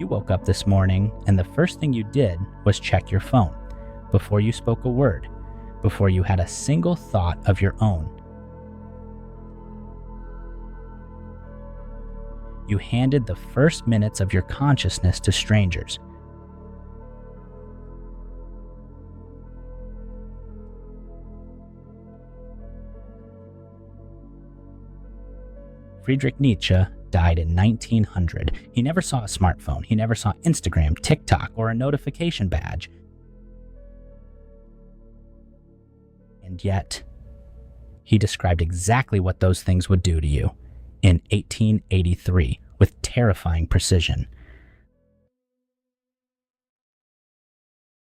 You woke up this morning and the first thing you did was check your phone before you spoke a word, before you had a single thought of your own. You handed the first minutes of your consciousness to strangers. Friedrich Nietzsche died in 1900. He never saw a smartphone. He never saw Instagram, TikTok, or a notification badge. And yet, he described exactly what those things would do to you in 1883 with terrifying precision.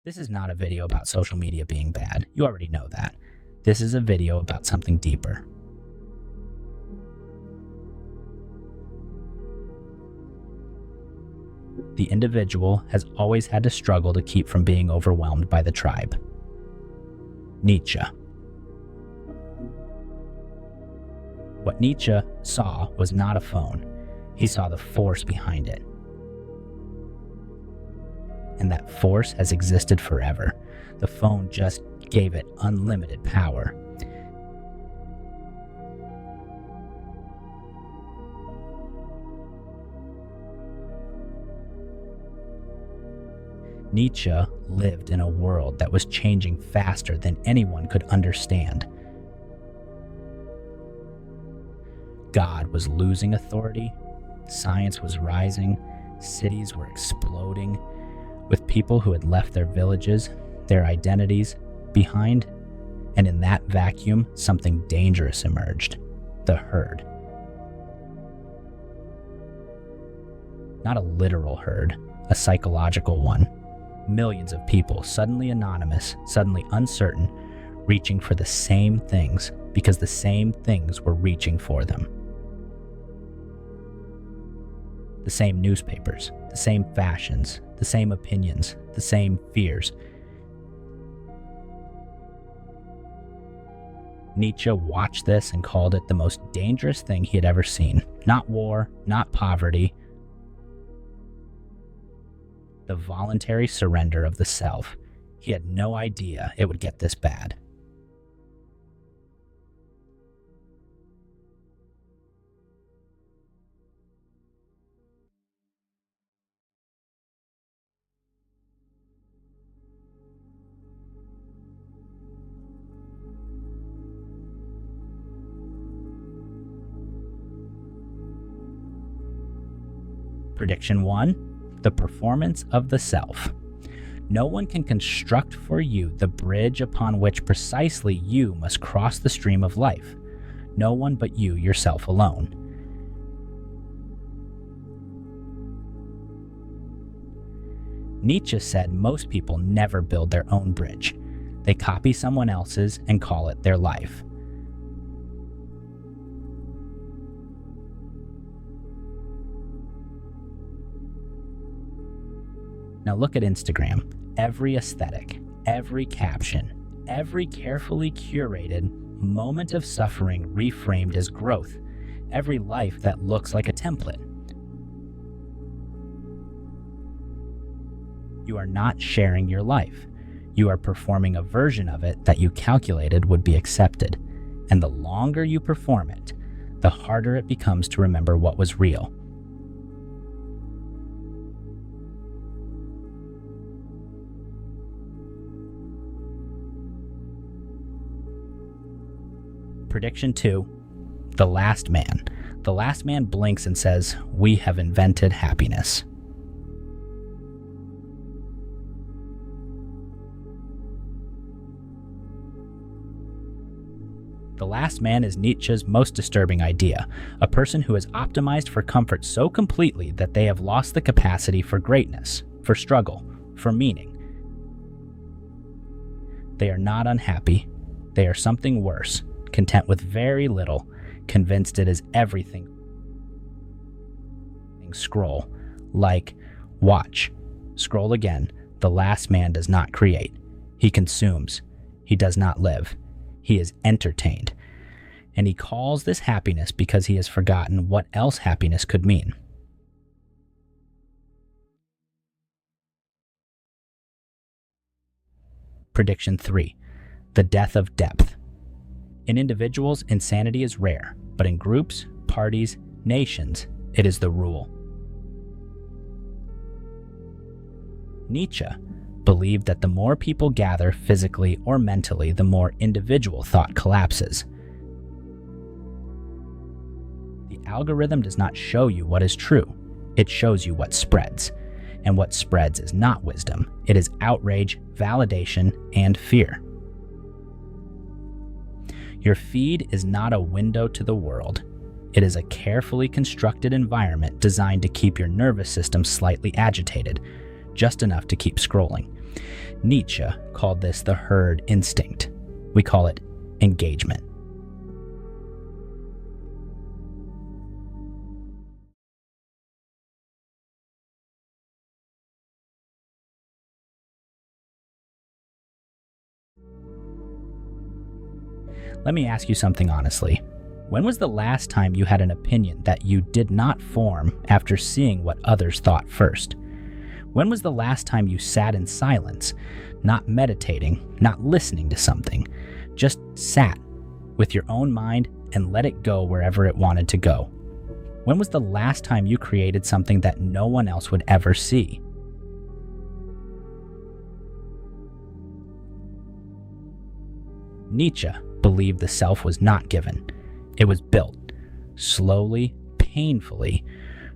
This is not a video about social media being bad. You already know that. This is a video about something deeper. The individual has always had to struggle to keep from being overwhelmed by the tribe. Nietzsche. What Nietzsche saw was not a phone. He saw the force behind it. And that force has existed forever. The phone just gave it unlimited power. Nietzsche lived in a world that was changing faster than anyone could understand. God was losing authority, science was rising, cities were exploding, with people who had left their villages, their identities behind, and in that vacuum, something dangerous emerged: the herd. Not a literal herd, a psychological one. Millions of people, suddenly anonymous, suddenly uncertain, reaching for the same things because the same things were reaching for them. The same newspapers, the same fashions, the same opinions, the same fears. Nietzsche watched this and called it the most dangerous thing he had ever seen. Not war, not poverty. The voluntary surrender of the self. He had no idea it would get this bad. Prediction 1. The performance of the self. No one can construct for you the bridge upon which precisely you must cross the stream of life. No one but you yourself alone. Nietzsche said most people never build their own bridge. They copy someone else's and call it their life. Now look at Instagram. Every aesthetic, every caption, every carefully curated moment of suffering reframed as growth. Every life that looks like a template. You are not sharing your life. You are performing a version of it that you calculated would be accepted. And the longer you perform it, the harder it becomes to remember what was real. Prediction 2. The last man. The last man blinks and says, "We have invented happiness." The last man is Nietzsche's most disturbing idea, a person who has optimized for comfort so completely that they have lost the capacity for greatness, for struggle, for meaning. They are not unhappy. They are something worse, content with very little, convinced it is everything. Scroll, like, watch, scroll again. The last man does not create. He consumes. He does not live. He is entertained. And he calls this happiness because he has forgotten what else happiness could mean. Prediction 3. The death of depth. In individuals, insanity is rare, but in groups, parties, nations, it is the rule. Nietzsche believed that the more people gather physically or mentally, the more individual thought collapses. The algorithm does not show you what is true. It shows you what spreads. And what spreads is not wisdom. It is outrage, validation, and fear. Your feed is not a window to the world. It is a carefully constructed environment designed to keep your nervous system slightly agitated, just enough to keep scrolling. Nietzsche called this the herd instinct. We call it engagement. Let me ask you something honestly. When was the last time you had an opinion that you did not form after seeing what others thought first? When was the last time you sat in silence, not meditating, not listening to something, just sat with your own mind and let it go wherever it wanted to go? When was the last time you created something that no one else would ever see? Nietzsche believed the self was not given. It was built, slowly, painfully,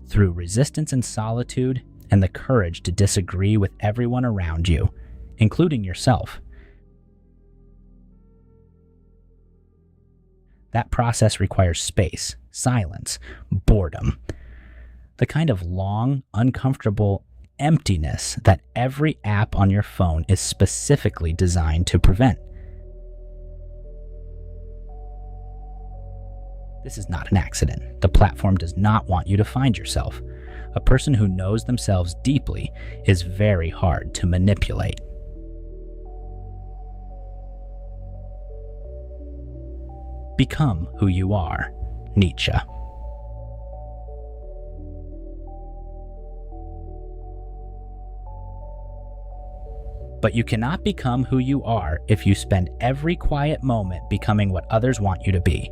through resistance and solitude and the courage to disagree with everyone around you, including yourself. That process requires space, silence, boredom, the kind of long, uncomfortable emptiness that every app on your phone is specifically designed to prevent. This is not an accident. The platform does not want you to find yourself. A person who knows themselves deeply is very hard to manipulate. Become who you are, Nietzsche. But you cannot become who you are if you spend every quiet moment becoming what others want you to be.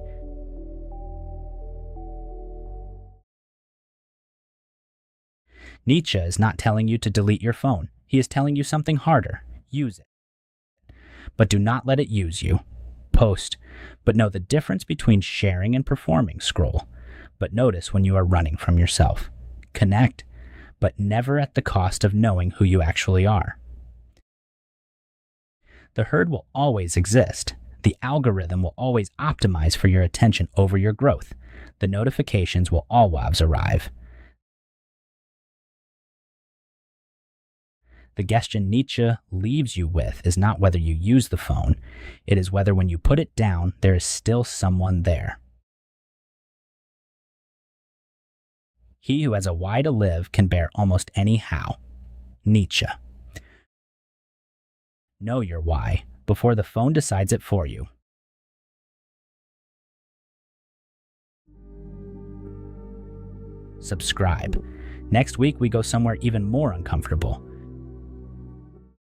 Nietzsche is not telling you to delete your phone. He is telling you something harder. Use it. But do not let it use you. Post, but know the difference between sharing and performing. Scroll, but notice when you are running from yourself. Connect, but never at the cost of knowing who you actually are. The herd will always exist. The algorithm will always optimize for your attention over your growth. The notifications will always arrive. The question Nietzsche leaves you with is not whether you use the phone. It is whether when you put it down, there is still someone there. He who has a why to live can bear almost any how. Nietzsche. Know your why before the phone decides it for you. Subscribe. Next week, we go somewhere even more uncomfortable.